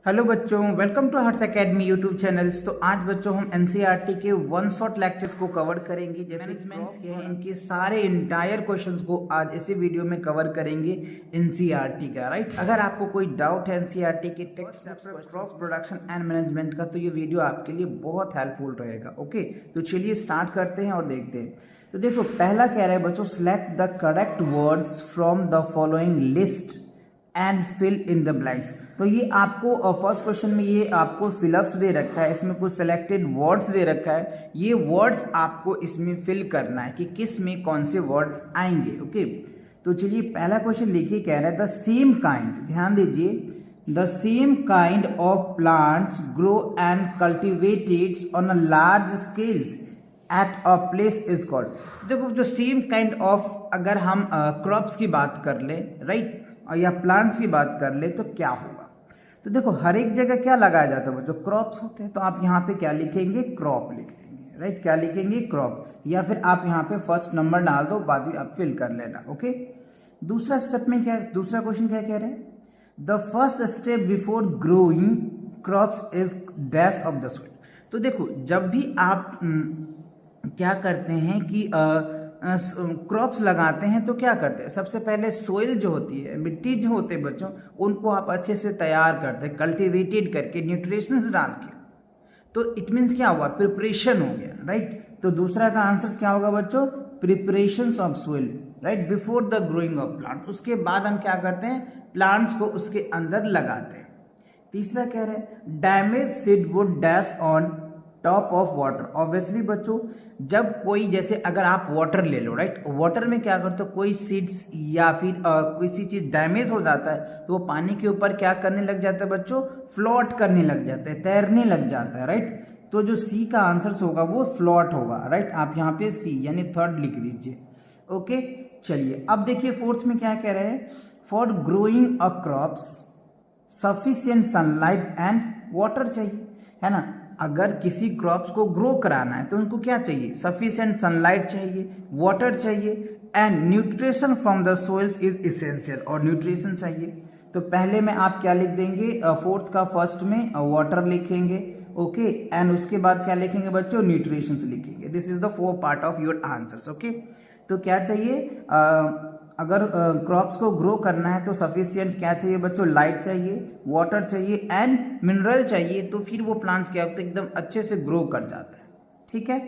Hello बच्चों, welcome to Harsh academy YouTube channels. तो आज बच्चों हम एनसीईआरटी के वन शॉट लेक्चर्स को कवर करेंगे। जैसे मैनेजमेंट्स के हैं, इनके सारे इंटायर क्वेश्चंस को आज इसी वीडियो में कवर करेंगे एनसीईआरटी का। राइट, अगर आपको कोई डाउट है एनसीईआरटी के text crop production and management का, तो ये वीडियो आपके लिए बहुत हेल्पफुल रहेगा। ओके, तो चलिए स्टार्ट करते हैं और देखते हैं। तो देखो, पहला कह रहा है बच्चों, select the correct words from the following list and fill in the blanks. तो ये आपको फर्स्ट क्वेश्चन में ये आपको फिलअप्स दे रखा है, इसमें कुछ सिलेक्टेड वर्ड्स दे रखा है। ये वर्ड्स आपको इसमें फिल करना है कि किस में कौन से वर्ड्स आएंगे। ओके, तो चलिए पहला क्वेश्चन देखिए, कह रहा है द सेम काइंड, ध्यान दीजिए, the same kind of plants grow and cultivated on a large scales at a place is called. देखो, जो सेम काइंड ऑफ अगर हम क्रॉप्स की बात कर ले, राइट, या प्लांट्स की बात कर ले, तो क्या होगा। तो देखो, हर एक जगह क्या लगाया जाता है बच्चों, क्रॉप्स होते हैं। तो आप यहाँ पे क्या लिखेंगे, क्रॉप लिख देंगे। राइट, क्या लिखेंगे, क्रॉप, या फिर आप यहाँ पे फर्स्ट नंबर डाल दो, बाद में आप फिल कर लेना। ओके, दूसरा स्टेप में क्या, दूसरा क्वेश्चन क्या कह रहे हैं, the first step before growing crops is dash of the soil. तो देखो, जब भी आप क्या करते हैं कि क्रॉप्स लगाते हैं, तो क्या करते हैं, सबसे पहले सोइल जो होती है, मिट्टी जो होते हैं बच्चों, उनको आप अच्छे से तैयार करते हैं, कल्टीवेटेड करके, न्यूट्रिशंस डाल के। तो इट मीन्स क्या हुआ, प्रिपरेशन हो गया। राइट, तो दूसरा का आंसर क्या होगा बच्चों, preparation of soil, right, before the growing of plant. उसके बाद हम क्या करते हैं, प्लांट्स को उसके अंदर लगाते हैं। तीसरा कह रहे हैं damage seed would dash on top of water. Obviously बच्चों, जब कोई, जैसे अगर आप वाटर ले लो, राइट, वाटर में क्या करते हो, कोई सीड्स या फिर कोई सी चीज डैमेज हो जाता है, तो वो पानी के ऊपर क्या करने लग जाता है बच्चों, फ्लोट करने लग जाता है, तैरने लग जाता है। राइट, तो जो सी का आंसर होगा वो फ्लोट होगा। राइट, आप यहाँ पे सी यानी थर्ड लिख दीजिए। ओके, चलिए अब देखिए फोर्थ में क्या कह रहे हैं, for growing a crops sufficient sunlight and water चाहिए, है ना। अगर किसी क्रॉप्स को ग्रो कराना है तो उनको क्या चाहिए, सफिशिएंट सनलाइट चाहिए, वाटर चाहिए, and nutrition from the soils is essential, और न्यूट्रिशन चाहिए। तो पहले में आप क्या लिख देंगे, फोर्थ का फर्स्ट में वाटर लिखेंगे। ओके, एंड उसके बाद क्या लिखेंगे बच्चों, न्यूट्रिशन लिखेंगे। This is the four part of your answers. Okay, तो क्या चाहिए, अगर क्रॉप्स को ग्रो करना है तो सफिशिएंट क्या चाहिए बच्चों, लाइट चाहिए, वाटर चाहिए, एंड मिनरल चाहिए। तो फिर वो प्लांट्स क्या होते हैं, एकदम अच्छे से ग्रो कर जाता है। ठीक है,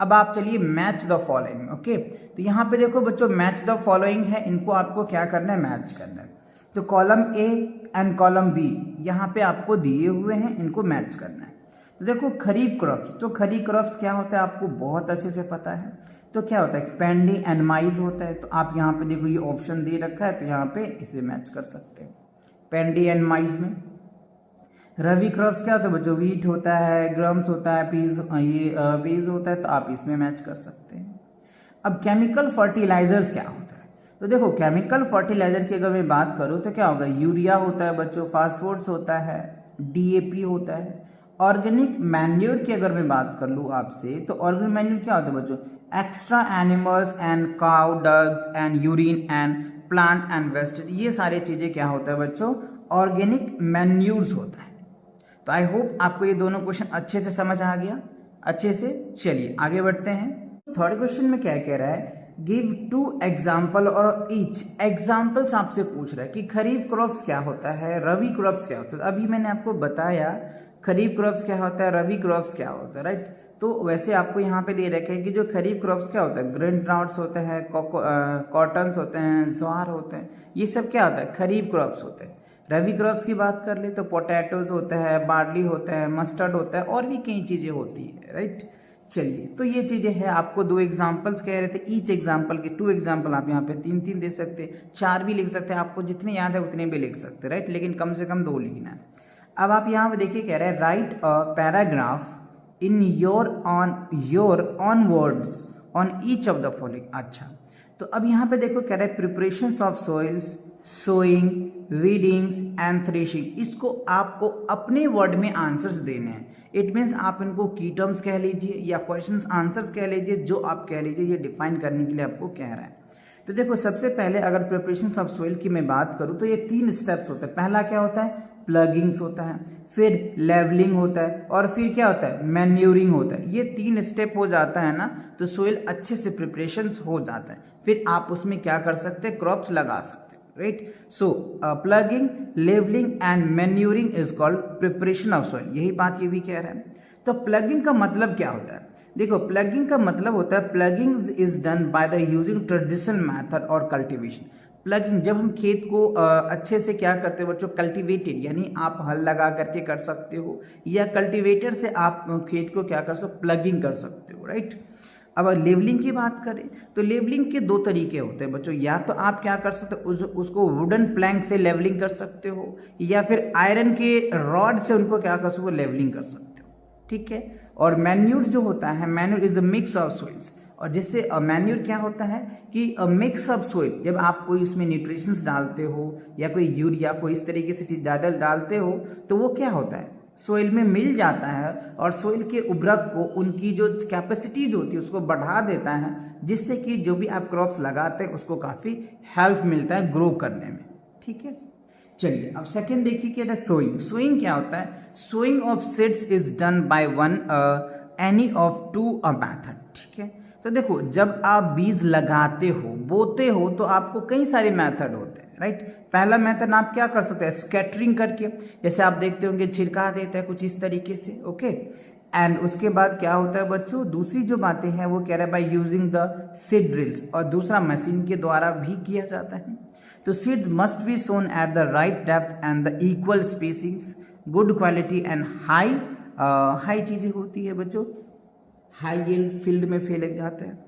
अब आप चलिए मैच द फॉलोइंग। ओके, तो यहाँ पे देखो बच्चों, मैच द फॉलोइंग है, इनको आपको क्या करना है, मैच करना है। तो column A and column B यहाँ पे आपको दिए हुए हैं, इनको मैच करना है। तो देखो, खरीफ क्रॉप्स, तो खरीफ क्रॉप्स क्या होता है आपको बहुत अच्छे से पता है। तो क्या होता है, पैडी एंड माइज होता है। तो आप यहाँ पे देखो, ये ऑप्शन दे रखा है, तो यहाँ पे इसे मैच कर सकते हैं पैडी एंड माइज में। रवि क्रॉप्स क्या होता है बच्चों, व्हीट होता है, ग्रम्स होता है, पीज होता है, तो आप इसमें मैच कर सकते हैं। अब केमिकल फर्टिलाइजर्स क्या होता है, तो देखो केमिकल फर्टिलाइजर की अगर मैं बात करूँ तो क्या होगा, यूरिया होता है बच्चों, फास्फोर्स होता है, डीएपी होता है। ऑर्गेनिक मैन्योर की अगर मैं बात कर लूँ आपसे, तो ऑर्गेनिक मैन्योर क्या होता है बच्चों, extra animals and cow dungs and urine and plant and waste, ये सारी चीज़ें क्या होता है बच्चों, ऑर्गेनिक मैन्यूर्स होता है। तो आई होप आपको ये दोनों क्वेश्चन अच्छे से समझ आ गया, अच्छे से। चलिए आगे बढ़ते हैं। थर्ड क्वेश्चन में क्या कह रहा है, गिव टू एग्जाम्पल और ईच। एग्जाम्पल्स आपसे पूछ रहा है कि खरीफ क्रॉप्स क्या होता है, रवि क्रॉप्स क्या होता है। अभी मैंने आपको बताया खरीफ क्रॉप्स क्या होता है, रवि क्रॉप्स क्या होता है। राइट, तो वैसे आपको यहाँ पे दे रखे हैं कि जो खरीफ क्रॉप्स क्या होता है, ग्रेन ड्राउट्स होते हैं, कॉटन्स होते हैं, ज्वार होते हैं, ये सब क्या होता है, खरीफ क्रॉप्स होते हैं। रवि क्रॉप्स की बात कर ले तो पोटैटोज होते हैं, बार्ली होता है, मस्टर्ड होता है, और भी कई चीज़ें होती है। राइट, चलिए, तो ये चीज़ें हैं। आपको दो एग्जाम्पल्स कह रहे थे, ईच एग्जाम्पल के टू एग्जाम्पल आप यहाँ पे तीन तीन दे सकते हैं, चार भी लिख सकते हैं, आपको जितने याद है उतने भी लिख सकते हैं। राइट, लेकिन कम से कम दो लिखना है। अब आप यहाँ पे देखिए, कह रहे हैं write a paragraph in your own words on each of the following. अच्छा, तो अब यहाँ पे देखो, कह रहे हैं preparation of soils, sowing, weedings and threshing. इसको आपको अपने वर्ड में आंसर्स देने हैं। इट मीन्स आप इनको की टर्म्स कह लीजिए या क्वेश्चंस आंसर्स कह लीजिए, जो आप कह लीजिए, ये डिफाइन करने के लिए आपको कह रहा है। तो देखो, सबसे पहले अगर प्रिपरेशन ऑफ सोइल की मैं बात करूँ तो ये तीन स्टेप्स होते हैं। पहला क्या होता है, प्लगिंग्स होता है, फिर लेवलिंग होता है और फिर क्या होता है, मैन्यूरिंग होता है। ये 3 स्टेप हो जाता है ना तो सोइल अच्छे से प्रिपरेशन हो जाता है, फिर आप उसमें क्या कर सकते हैं, क्रॉप्स लगा सकते हैं, right. So ploughing, levelling and manuring is called preparation of soil. यही बात ये भी कह रहा है। तो प्लगिंग का मतलब क्या होता है, देखो प्लगिंग का मतलब होता है plugging is done by the using traditional method और कल्टीवेशन। प्लगिंग जब हम खेत को अच्छे से क्या करते हैं बच्चों, कल्टीवेटेड, यानी आप हल लगा करके कर सकते हो या कल्टीवेटर से आप खेत को क्या कर सकते हो, प्लगिंग कर सकते हो, राइट। अब लेवलिंग की बात करें तो लेवलिंग के 2 तरीके होते हैं बच्चों, या तो आप क्या कर सकते हो उसको वुडन प्लैंक से लेवलिंग कर सकते हो या फिर आयरन के रॉड से उनको क्या कर सकते हो, लेवलिंग कर सकते हो, ठीक है। और मैन्यूर जो होता है, manure is the mix of soils, और जिससे मैन्यूर क्या होता है कि मिक्स ऑफ सोइल, जब आप कोई उसमें न्यूट्रिशंस डालते हो या कोई यूरिया कोई इस तरीके से चीज़ डालते हो तो वो क्या होता है, सोइल में मिल जाता है और सोइल के उर्वरक को, उनकी जो कैपेसिटीज होती है उसको बढ़ा देता है, जिससे कि जो भी आप क्रॉप्स लगाते हैं उसको काफ़ी हेल्प मिलता है ग्रो करने में, ठीक है। चलिए अब सेकेंड देखिए क्या है, सोइंग। सोइंग क्या होता है, sowing of seeds is done by one any of 2 method, ठीक है। तो देखो जब आप बीज लगाते हो, बोते हो, तो आपको कई सारे मेथड होते हैं, राइट। पहला मेथड आप क्या कर सकते हैं, स्कैटरिंग करके, जैसे आप देखते होंगे छिड़का देता है कुछ इस तरीके से, ओके। एंड उसके बाद क्या होता है बच्चों, दूसरी जो बातें हैं वो कह रहा है by using the seed drills, और दूसरा मशीन के द्वारा भी किया जाता है। तो seeds must be sown at the right depth and the equal spacings, good quality and high चीज़ें होती है बच्चों, हाई यील्ड फील्ड में फैले जाते हैं।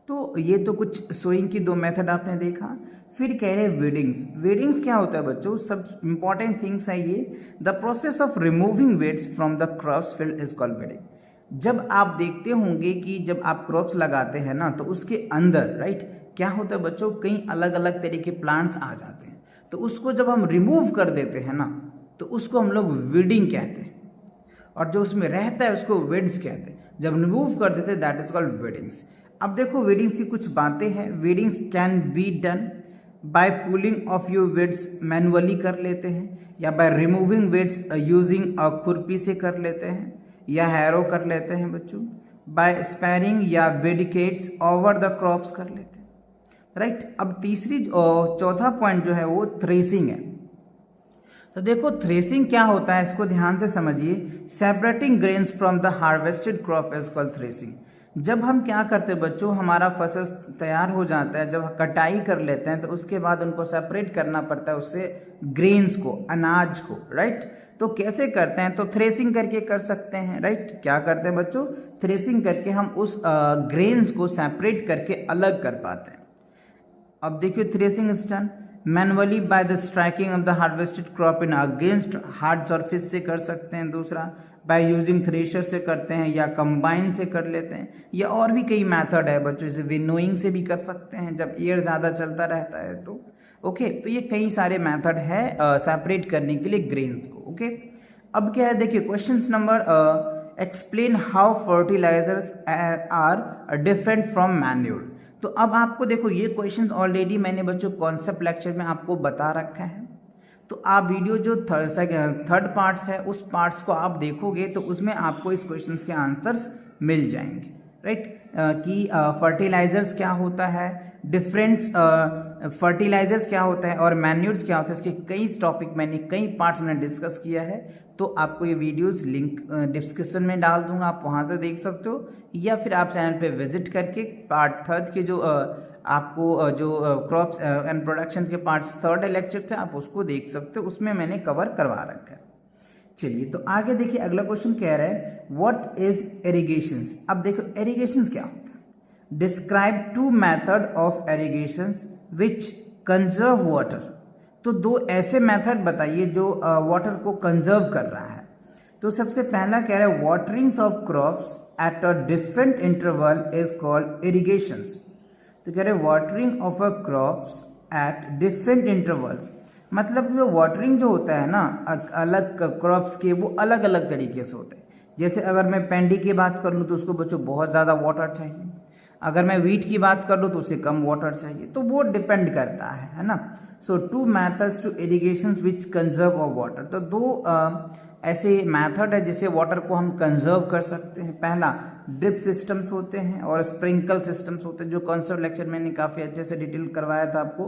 तो ये तो कुछ सोइंग की 2 मेथड आपने देखा। फिर कह रहे हैं वीडिंग्स। वीडिंग्स क्या होता है बच्चों, सब इंपॉर्टेंट थिंग्स है ये। The process of removing weds from the crops field is called weeding. जब आप देखते होंगे कि जब आप क्रॉप्स लगाते हैं ना तो उसके अंदर, राइट, क्या होता है बच्चों, कई अलग अलग तरह के प्लांट्स आ जाते हैं, तो उसको जब हम रिमूव कर देते हैं ना तो उसको हम लोग वीडिंग कहते हैं, और जो उसमें रहता है उसको वेड्स कहते हैं। जब रिमूव कर देते हैं दैट इज कॉल्ड वेडिंग्स। अब देखो वेडिंग्स की कुछ बातें हैं। Weddings can be done by pulling of your weds, manually कर लेते हैं, या by removing weds using a खुरपी से कर लेते हैं, या हैरो कर लेते हैं बच्चों, बाय स्पैरिंग या वेडिकेट्स ओवर द क्रॉप्स कर लेते हैं, राइट। अब तीसरी चौथा पॉइंट जो है वो थ्रेसिंग है। तो देखो थ्रेसिंग क्या होता है, इसको ध्यान से समझिए। Separating grains from the harvested crop is called threshing. जब हम क्या करते हैं बच्चों, हमारा फसल तैयार हो जाता है, जब कटाई कर लेते हैं तो उसके बाद उनको सेपरेट करना पड़ता है उससे ग्रेन्स को, अनाज को, राइट। तो कैसे करते हैं, तो थ्रेसिंग करके कर सकते हैं, राइट। क्या करते हैं बच्चों, थ्रेसिंग करके हम उस ग्रेन्स को सेपरेट करके अलग कर पाते हैं। अब देखिए threshing is done manually by the striking off the harvested crop in against hard surface से कर सकते हैं, दूसरा बाय यूजिंग थ्रेशर से करते हैं, या कंबाइन से कर लेते हैं, या और भी कई मेथड है बच्चों, जैसे विनोइंग से भी कर सकते हैं जब एयर ज़्यादा चलता रहता है तो, ओके। तो ये कई सारे मेथड है सेपरेट करने के लिए ग्रेन्स को, ओके। अब क्या है देखिए question number explain how fertilisers are different from manure. तो अब आपको देखो ये क्वेश्चंस ऑलरेडी मैंने बच्चों कॉन्सेप्ट लेक्चर में आपको बता रखा है, तो आप वीडियो जो थर्ड पार्ट्स है उस पार्ट्स को आप देखोगे तो उसमें आपको इस क्वेश्चंस के आंसर्स मिल जाएंगे, राइट। कि फर्टिलाइजर्स क्या होता है, डिफरेंट फर्टिलाइजर्स क्या होता है और मैन्यूर्स क्या होता है, इसके कई टॉपिक मैंने कई पार्ट्स में डिस्कस किया है। तो आपको ये वीडियोस लिंक डिस्क्रिप्शन में डाल दूंगा, आप वहाँ से देख सकते हो, या फिर आप चैनल पे विजिट करके पार्ट 3 के जो आपको जो क्रॉप्स एंड प्रोडक्शन के पार्ट्स 3rd लेक्चर से आप उसको देख सकते हो, उसमें मैंने कवर करवा रखा है। चलिए तो आगे देखिए अगला क्वेश्चन कह रहा है व्हाट इज इरिगेशंस। अब देखो इरिगेशंस क्या होता है, describe 2 method of irrigations which conserve water. तो 2 ऐसे मेथड बताइए जो वाटर को कंजर्व कर रहा है। तो सबसे पहला कह रहा है waterings of crops at a different interval is called irrigations. तो कह रहे हैं watering of a crops at different intervals, मतलब जो वाटरिंग जो होता है ना अलग क्रॉप्स के, वो अलग अलग तरीके से होते हैं। जैसे अगर मैं पेंडी की बात कर लूँ तो उसको बच्चों बहुत ज़्यादा वाटर चाहिए, अगर मैं वीट की बात कर लूँ तो उसे कम वाटर चाहिए, तो वो डिपेंड करता है ना। So 2 methods to irrigation which conserve of water. तो 2 ऐसे मेथड है जिससे वाटर को हम कंजर्व कर सकते हैं। पहला ड्रिप सिस्टम्स होते हैं और स्प्रिंकल सिस्टम्स होते हैं, जो कॉन्सेप्ट लेक्चर मैंने काफ़ी अच्छे से डिटेल करवाया था आपको।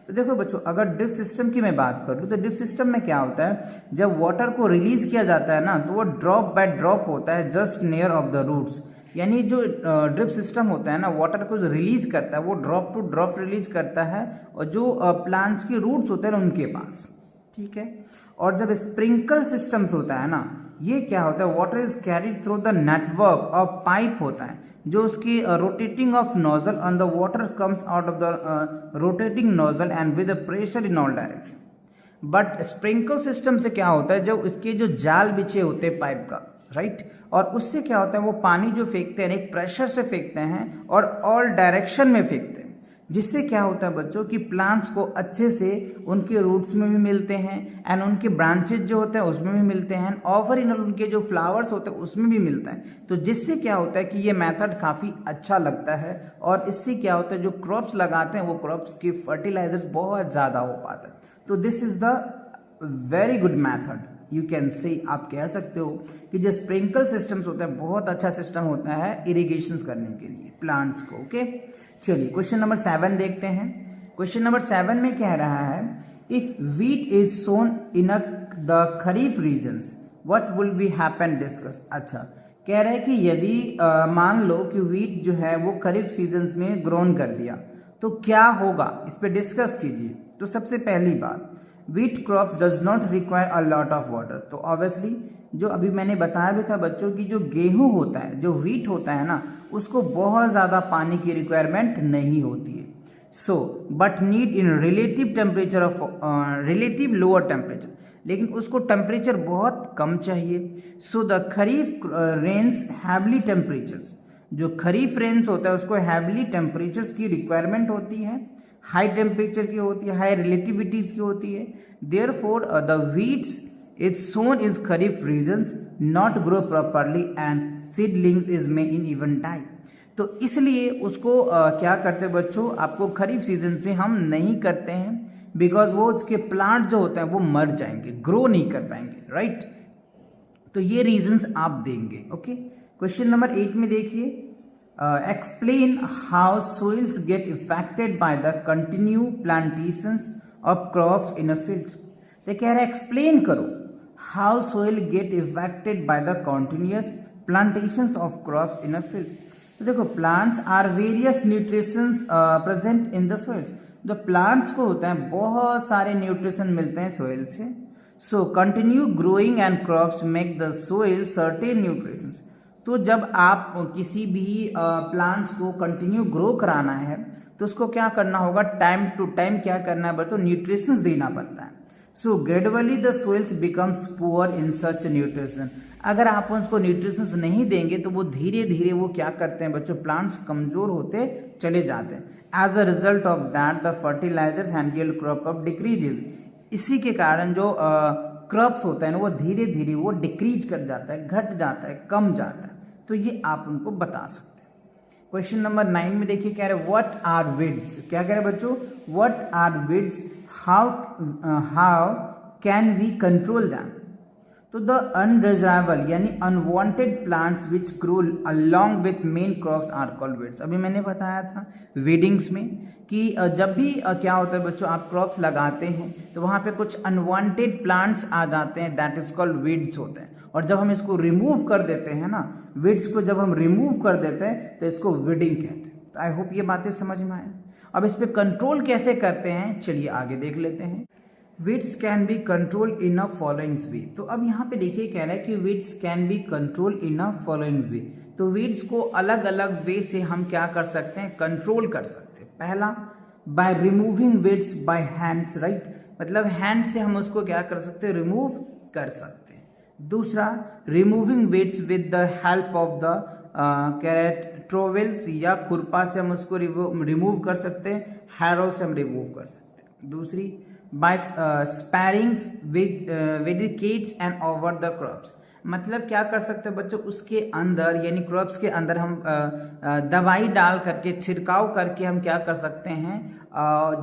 तो देखो बच्चों, अगर ड्रिप सिस्टम की मैं बात करूँ तो ड्रिप सिस्टम में क्या होता है, जब वाटर को रिलीज किया जाता है ना, तो वो ड्रॉप बाय ड्रॉप होता है just near of the roots. यानी जो ड्रिप सिस्टम होता है ना, वाटर को जो रिलीज करता है वो ड्रॉप टू ड्रॉप रिलीज करता है, और जो प्लांट्स के रूट्स होते हैं उनके पास, ठीक है। और जब स्प्रिंकल सिस्टम्स होता है ना, ये क्या होता है, water is carried through the network of pipe होता है, जो उसकी rotating of nozzle on the water comes out of the rotating nozzle and with pressure in all direction. But sprinkle system से क्या होता है, जब इसके जो जाल बिछे होते हैं पाइप का, राइट, और उससे क्या होता है, वो पानी जो फेंकते हैं एक प्रेशर से फेंकते हैं और ऑल डायरेक्शन में फेंकते हैं, जिससे क्या होता है बच्चों कि प्लांट्स को अच्छे से उनके रूट्स में भी मिलते हैं एंड उनके ब्रांचेज जो होते हैं उसमें भी मिलते हैं, ओवरऑल उनके जो फ्लावर्स होते हैं उसमें भी मिलता है। तो जिससे क्या होता है कि ये मेथड काफ़ी अच्छा लगता है, और इससे क्या होता है, जो क्रॉप्स लगाते हैं वो क्रॉप्स की फर्टिलाइजर्स बहुत ज़्यादा हो पाता है। तो this is the very good method, you can say, आप कह सकते हो कि जो स्प्रिंकल सिस्टम्स होता है बहुत अच्छा सिस्टम होता है इरिगेशन करने के लिए प्लांट्स को। ओके, चलिए क्वेश्चन नंबर 7 देखते हैं। क्वेश्चन नंबर 7 में कह रहा है, if wheat is sown in the kharif regions what will be happen discuss. अच्छा, कह रहा है कि यदि मान लो कि वीट जो है वो खरीफ सीजन्स में ग्रोन कर दिया तो क्या होगा, इस पे डिस्कस कीजिए। तो सबसे पहली बात, wheat crops does not require a lot of water. तो ऑब्वियसली जो अभी मैंने बताया भी था बच्चों की, जो गेहूं होता है, जो वीट होता है ना, उसको बहुत ज़्यादा पानी की रिक्वायरमेंट नहीं होती है। So but need in relative temperature of relative lower temperature, लेकिन उसको टेम्परेचर बहुत कम चाहिए। So the kharif rains heavily temperatures, जो खरीफ रेन्स होता है उसको हैवली टेम्परेचर्स की रिक्वायरमेंट होती है, हाई टेम्परेचर की होती है, हाई रिलेटिविटीज की होती है। Therefore the wheats is sown is kharif regions not grow properly and seedlings is may in even time. तो इसलिए उसको क्या करते हैं बच्चों, आपको खरीफ सीजन में हम नहीं करते हैं, बिकॉज वो उसके प्लांट जो होते हैं वो मर जाएंगे, ग्रो नहीं कर पाएंगे, राइट। तो ये रीजंस आप देंगे। ओके, क्वेश्चन नंबर 8 में देखिए, explain how soils get affected by the continued plantations of crops in a field। तो कह रहा है एक्सप्लेन करो how soil get affected by the continuous plantations of crops in a field। तो देखो, plants are various nutrients present in the soils। जो plants को होता है बहुत सारे न्यूट्रिशन मिलते हैं सोइल से। so continue growing and crops make the soil certain nutrients। तो जब आप किसी भी प्लांट्स को कंटिन्यू ग्रो कराना है तो उसको क्या करना होगा, टाइम टू टाइम क्या करना है, तो न्यूट्रिशंस देना पड़ता है। So gradually the soils becomes poor in such nutrition. अगर आप उसको न्यूट्रिशंस नहीं देंगे तो वो धीरे धीरे वो क्या करते हैं बच्चों, प्लांट्स कमजोर होते चले जाते हैं। As a result of that the fertilisers and yield crop of decreases. इसी के कारण जो क्रॉप्स होता है ना वो धीरे धीरे वो डिक्रीज कर जाता है, घट जाता है, कम जाता है। तो ये आप उनको बता सकते हैं। क्वेश्चन नंबर 9 में देखिए, कह रहे व्हाट आर वीड्स। क्या कह रहे बच्चों, what are weeds, how can we control them. तो द अनडिजायरेबल यानी unwanted plants which grow along with main crops are called weeds. अभी मैंने बताया था वीडिंग्स में कि जब भी क्या होता है बच्चों, आप क्रॉप्स लगाते हैं तो वहाँ पे कुछ अनवांटेड प्लांट्स आ जाते हैं, दैट इज कॉल्ड वीड्स होते हैं। और जब हम इसको रिमूव कर देते हैं ना, वीड्स को जब हम रिमूव कर देते हैं तो इसको वीडिंग कहते हैं। तो आई होप ये बातें समझ में आए। अब इस पर कंट्रोल कैसे करते हैं, चलिए आगे देख लेते हैं। Weeds can be control in a following वे। तो अब यहाँ पे देखिए कह रहा है कि weeds can be control in a following वे। तो वीड्स को अलग अलग वे से हम क्या कर सकते हैं, कंट्रोल कर सकते हैं। पहला, by removing weeds by hands, right, मतलब हैंड से हम उसको क्या कर सकते हैं, रिमूव कर सकते हैं। दूसरा, removing weeds with the help of the trowels या खुरपा से हम उसको रिमूव कर सकते हैं, हैरो से हम रिमूव कर सकते हैं। दूसरी, by sprayings with kids and over the crops, मतलब क्या कर सकते हैं बच्चों, उसके अंदर यानी क्रॉप्स के अंदर हम दवाई डाल करके, छिड़काव करके हम क्या कर सकते हैं,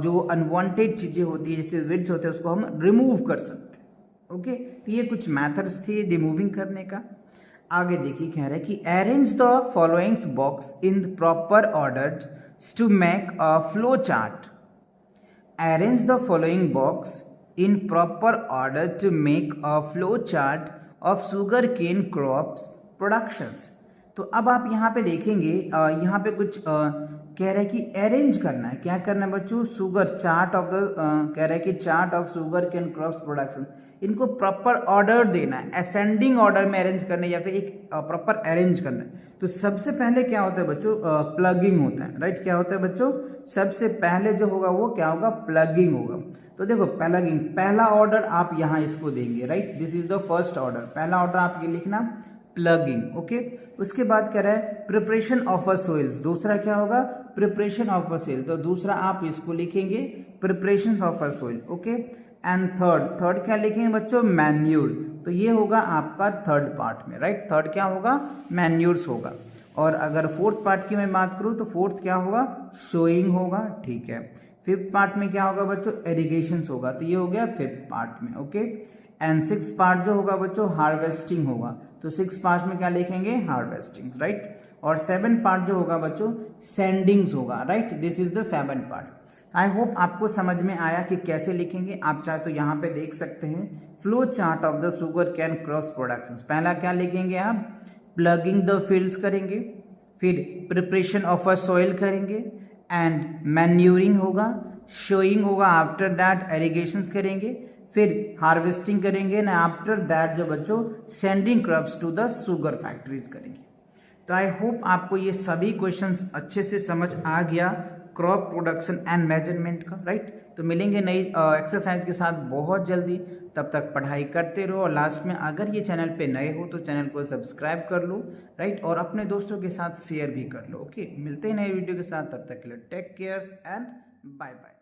जो अनवांटेड चीज़ें होती है जैसे वीड्स होते हैं उसको हम रिमूव कर सकते हैं। ओके, तो ये कुछ मेथड्स थे रिमूविंग करने का। आगे देखिए कह रहा है कि arrange the following box in the proper order to make a flow chart. Arrange the following box in proper order to make a flow chart of sugarcane crops productions। तो अब आप यहाँ पे देखेंगे यहाँ पे कुछ कह रहा है कि अरेंज करना है। क्या करना है बच्चों? शुगर चार्ट ऑफ द कह रहा है कि chart of sugar cane crops production, इनको प्रॉपर ऑर्डर देना है, असेंडिंग ऑर्डर में अरेंज करना है या फिर एक प्रॉपर अरेंज करना है। तो सबसे पहले क्या होता है बच्चों? प्लगिंग होता है, राइट। क्या होता है बच्चों? सबसे पहले जो होगा वो क्या होगा? प्लगिंग होगा। तो देखो प्लगिंग, पहला ऑर्डर आप यहाँ इसको देंगे, right. This is the first order, पहला ऑर्डर आप ये लिखना प्लगिंग, ओके। उसके बाद कह रहा है प्रिपरेशन ऑफ अ सोइल्स, दूसरा क्या होगा? प्रिपरेशन ऑफ अ सोइल, तो दूसरा आप इसको लिखेंगे preparation of a soil, okay. And third क्या लिखेंगे बच्चों? मैन्यूर, तो ये होगा आपका थर्ड पार्ट में, राइट। थर्ड क्या होगा? मैन्यूर्स होगा। और अगर फोर्थ पार्ट की मैं बात करूँ तो फोर्थ क्या होगा? शोइंग होगा, ठीक है। फिफ्थ पार्ट में क्या होगा बच्चों? इरिगेशन होगा, तो ये हो गया फिफ्थ पार्ट में, ओके। एंड सिक्स पार्ट जो होगा बच्चों हार्वेस्टिंग होगा, तो सिक्स पार्ट में क्या लिखेंगे? Harvesting, right. और सेवन पार्ट जो होगा बच्चों सेंडिंग्स होगा, right. This is the seven part. I hope आपको समझ में आया कि कैसे लिखेंगे। आप चाहे तो यहाँ पे देख सकते हैं flow chart of the sugar cane crops production. पहला क्या लिखेंगे आप? प्लगिंग द फील्ड्स करेंगे, फिर प्रिपरेशन ऑफ अ सॉइल करेंगे, एंड मैन्यूरिंग होगा, शोइंग होगा, आफ्टर दैट इरिगेशन करेंगे, फिर हार्वेस्टिंग करेंगे ना, आफ्टर दैट जो बच्चों sending crops to the sugar factories करेंगे। तो आई होप आपको ये सभी क्वेश्चंस अच्छे से समझ आ गया क्रॉप प्रोडक्शन एंड मेजरमेंट का, राइट। तो मिलेंगे नई एक्सरसाइज के साथ बहुत जल्दी, तब तक पढ़ाई करते रहो। और लास्ट में अगर ये चैनल पे नए हो तो चैनल को सब्सक्राइब कर लो, राइट, और अपने दोस्तों के साथ शेयर भी कर लो, ओके। मिलते हैं नए वीडियो के साथ, तब तक के लिए take care and bye bye.